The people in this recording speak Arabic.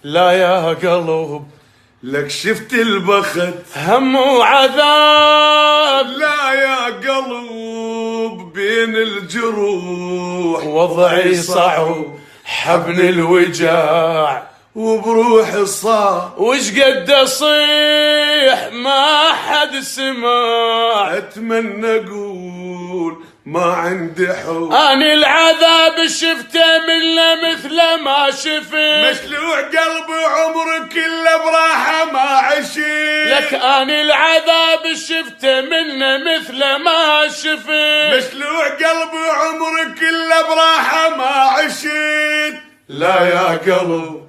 لا يا قلب لك شفت البخت هم وعذاب، لا يا قلب بين الجروح وضعي صعب حبني الوجاع، وبروح الصعب وش قد اصيح ما حد سمع، اتمنى اقول ما عندي حب. اني العذاب شفته منه مثل ما شفت، مشلوع قلبي عمري كله براحه ما عشت. لك اني العذاب شفته منه مثل ما شفت، مشلوع قلبي عمري كله براحه ما عشت. لا يا قلب